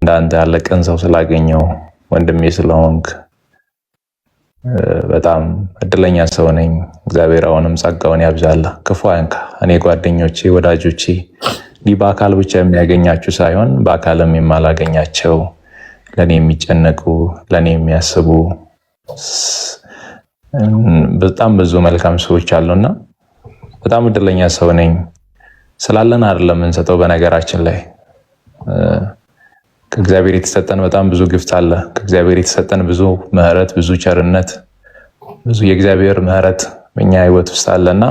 እንዳንተ ያለ ቀን ሰው ስላገኘው ወንድሜ ስለሆንክ በጣም እድለኛ ሰው ነኝ። እግዚአብሔር አሁንም ጸጋውን ያብዛላ፣ ክፉ አይንካ። እኔ ጓደኞቼ፣ ወዳጆቼ እንዲህ በአካል ብቻ የሚያገኛችሁ ሳይሆን በአካልም የማላገኛቸው ለኔ የሚጨነቁ ለኔ የሚያስቡ በጣም ብዙ መልካም ሰዎች አሉና በጣም እድለኛ ሰው ነኝ። ስላለን አይደለም እንሰጠው። በነገራችን ላይ ከእግዚአብሔር የተሰጠን በጣም ብዙ ግፍት አለ። ከእግዚአብሔር የተሰጠን ብዙ ምሕረት፣ ብዙ ቸርነት፣ ብዙ የእግዚአብሔር ምሕረት በእኛ ህይወት ውስጥ አለና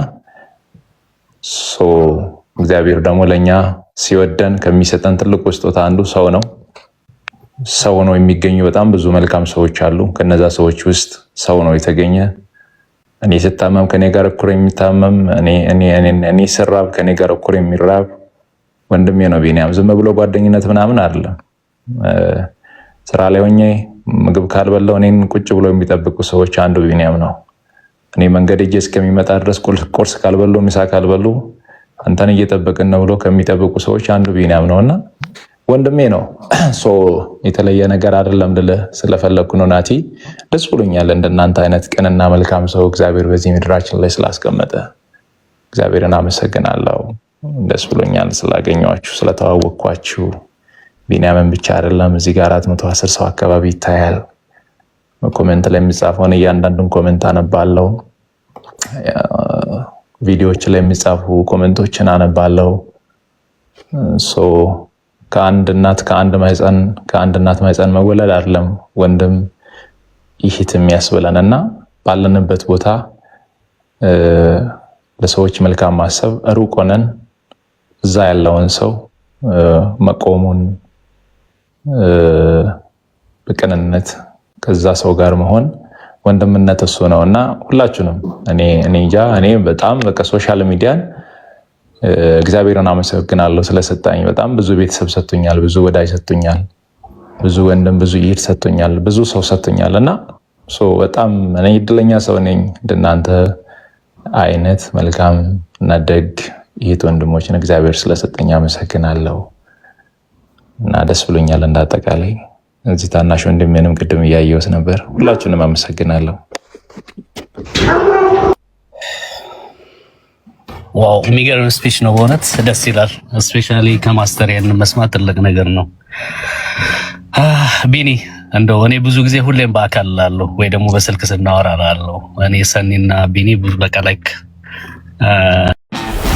እግዚአብሔር ደግሞ ለኛ ሲወደን ከሚሰጠን ትልቁ ስጦታ አንዱ ሰው ነው። ሰው ነው የሚገኙ በጣም ብዙ መልካም ሰዎች አሉ። ከነዛ ሰዎች ውስጥ ሰው ነው የተገኘ። እኔ ስታመም ከኔ ጋር እኩል የሚታመም፣ እኔ ስራብ ከኔ ጋር እኩል የሚራብ ወንድሜ ነው ቢኒያም። ዝም ብሎ ጓደኝነት ምናምን አይደለም። ስራ ላይ ሆኜ ምግብ ካልበላው እኔን ቁጭ ብሎ የሚጠብቁ ሰዎች አንዱ ቢኒያም ነው። እኔ መንገድ ሄጄ እስከሚመጣ ድረስ ቁርስ ካልበሉ ምሳ ካልበሉ አንተን እየጠበቅን ነው ብሎ ከሚጠብቁ ሰዎች አንዱ ቢኒያም ነውና ወንድሜ ነው። የተለየ ነገር አይደለም ልልህ ስለፈለኩ ነው ናቲ። ደስ ብሎኛል እንደናንተ አይነት ቅንና መልካም ሰው እግዚአብሔር በዚህ ምድራችን ላይ ስላስቀመጠ እግዚአብሔርን አመሰግናለሁ። ደስ ብሎኛል ስላገኘኋችሁ፣ ስለተዋወቅኳችሁ። ቢኒያምን ብቻ አይደለም እዚህ ጋር 410 ሰው አካባቢ ይታያል። ኮሜንት ላይ የሚጻፈውን እያንዳንዱን ኮሜንት አነባለሁ። ቪዲዮዎች ላይ የሚጻፉ ኮሜንቶችን አነባለሁ። ከአንድ እናት ማህፀን መወለድ አይደለም ወንድም ይህት የሚያስብለንና ባለንበት ቦታ ለሰዎች መልካም ማሰብ፣ ሩቅ ሆነን እዛ ያለውን ሰው መቆሙን በቅንነት ከዛ ሰው ጋር መሆን ወንድምነት እሱ ነውና ሁላችሁንም እኔ በጣም ሶሻል ሚዲያን እግዚአብሔርን አመሰግናለሁ ስለሰጣኝ። በጣም ብዙ ቤተሰብ ሰጥቶኛል፣ ብዙ ወዳጅ ሰጥቶኛል፣ ብዙ ወንድም፣ ብዙ ይሄድ ሰጥቶኛል፣ ብዙ ሰው ሰጥቶኛል እና በጣም እኔ እድለኛ ሰው ነኝ። እንደናንተ አይነት መልካም እና ደግ ይሄት ወንድሞችን እግዚአብሔር ስለሰጠኝ አመሰግናለሁ እና ደስ ብሎኛል። እንዳጠቃላይ እዚህ ታናሽ ወንድሜንም ቅድም እያየሁት ነበር። ሁላችሁንም አመሰግናለሁ። ዋው የሚገርም ስፒች ነው በእውነት ደስ ይላል። ስፔሻሊ ከማስተር ያንን መስማት ትልቅ ነገር ነው። ቢኒ እንደው እኔ ብዙ ጊዜ ሁሌም በአካል ላለሁ ወይ ደግሞ በስልክ ስናወራ ላለሁ እኔ ሰኒና ቢኒ በቃ ላይክ